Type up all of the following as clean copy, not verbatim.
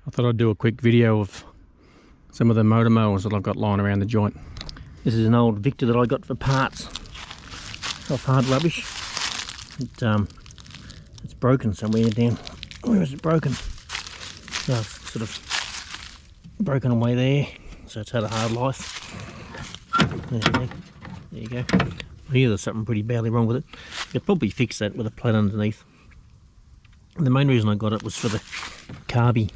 I thought I'd do a quick video of some of the motor mowers that I've got lying around the joint. This is an old Victor that I got for parts off hard rubbish. It's broken somewhere down. Where is it broken? So it's sort of broken away there, so it's had a hard life. There you go. I hear there's something pretty badly wrong with it. You'll probably fix that with a plate underneath. The main reason I got it was for the carby.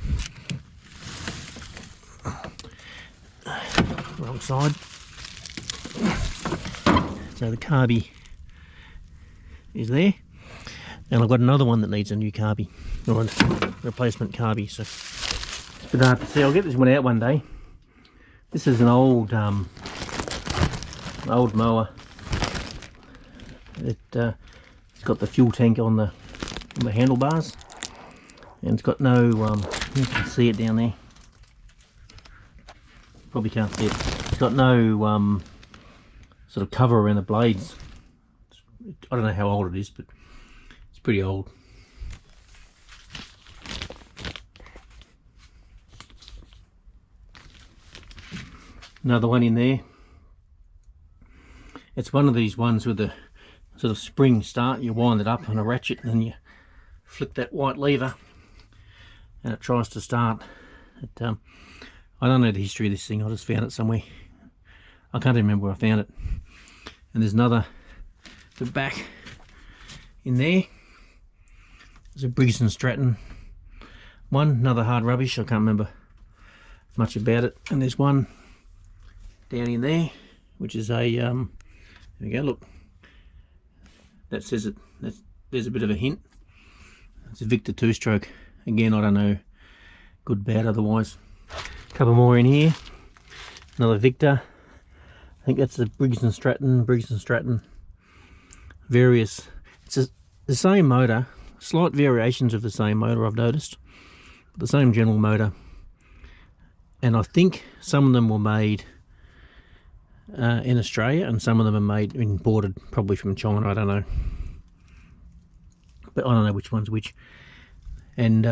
Wrong side. So the carby is there, and I've got another one that needs a new carby, or a replacement carby, so it's a bit hard to see. I'll get this one out one day. This is an old mower. It's got the fuel tank on the handlebars, and it's got no you can see it down there, probably can't see it. It's got no sort of cover around the blades. I don't know how old it is, but it's pretty old. Another one in there. It's one of these ones with the sort of spring start. You wind it up on a ratchet and then you flick that white lever and it tries to start. I don't know the history of this thing, I just found it somewhere. I can't remember where I found it. And there's another, the back in there. There's a Briggs & Stratton one, another hard rubbish. I can't remember much about it. And there's one down in there, which is a, there we go, look. That says it, there's a bit of a hint. It's a Victor 2-stroke. Again, I don't know, good, bad otherwise. A couple more in here. Another Victor. I think that's the Briggs & Stratton. Various, it's the same motor, slight variations of the same motor I've noticed. The same general motor. And I think some of them were made in Australia, and some of them are imported probably from China, I don't know. But I don't know which one's which. And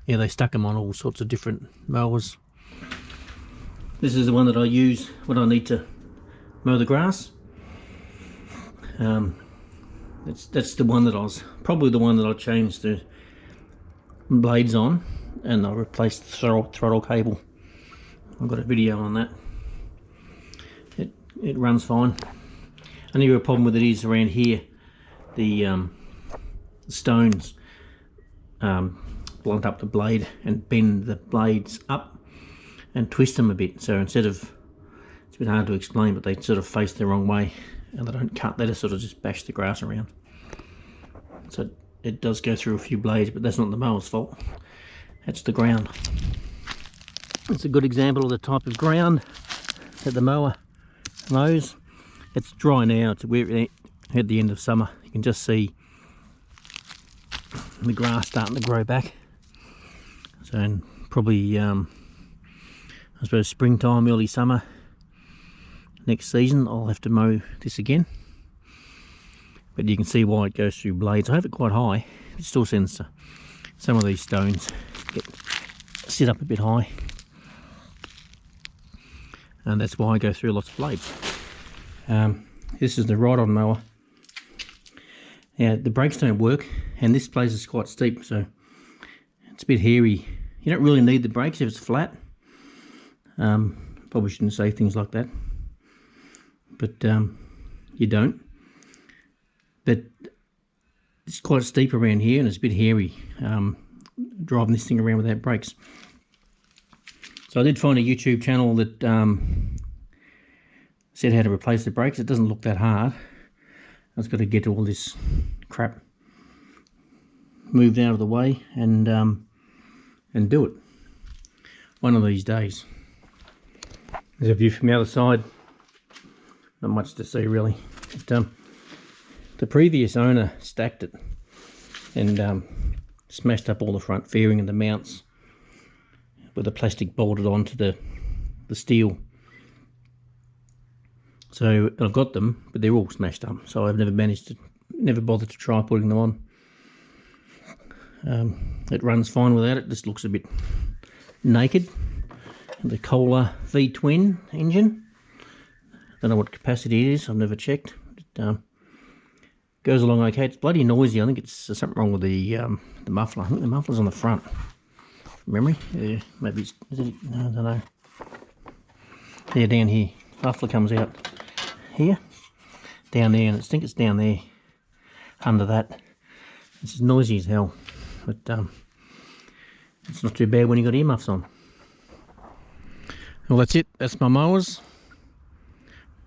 yeah, they stuck them on all sorts of different mowers. This is the one that I use when I need to mow the grass. That's the one that probably the one that I changed the blades on, and I replaced the throttle cable. I've got a video on that. It runs fine. Only real problem with it is around here, the stones blunt up the blade and bend the blades up and twist them a bit. So instead of, it's a bit hard to explain, but they sort of face the wrong way and they don't cut, they just sort of just bash the grass around. So it does go through a few blades, but that's not the mower's fault. That's the ground. It's a good example of the type of ground that the mower mows. It's dry now, we're at the end of summer. You can just see the grass starting to grow back. So in probably I suppose springtime, early summer next season, I'll have to mow this again. But you can see why it goes through blades. I have it quite high. It still sends some of these stones sit up a bit high, and that's why I go through lots of blades. This is the ride-on mower. Now the brakes don't work, and this place is quite steep, so it's a bit hairy. You don't really need the brakes if it's flat. Probably shouldn't say things like that, but you don't. But it's quite steep around here, and it's a bit hairy driving this thing around without brakes. So I did find a YouTube channel that said how to replace the brakes. It doesn't look that hard. I just got to get all this crap moved out of the way and do it one of these days. There's a view from the other side. Not much to see really. But, the previous owner stacked it and smashed up all the front fairing and the mounts with the plastic bolted onto the steel. So I've got them, but they're all smashed up, so I've never bothered to try putting them on. It runs fine without it. Just looks a bit naked. The Kohler V-twin engine. Don't know what capacity it is. I've never checked. It goes along okay. It's bloody noisy. I think it's something wrong with the muffler. I think the muffler's on the front. From memory. Yeah, maybe it's. Is it? No, I don't know. Yeah, down here. Muffler comes out here, down there, and I think it's down there under that. It's noisy as hell, but it's not too bad when you got earmuffs on. Well, that's it. That's my mowers.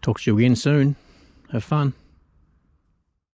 Talk to you again soon. Have fun.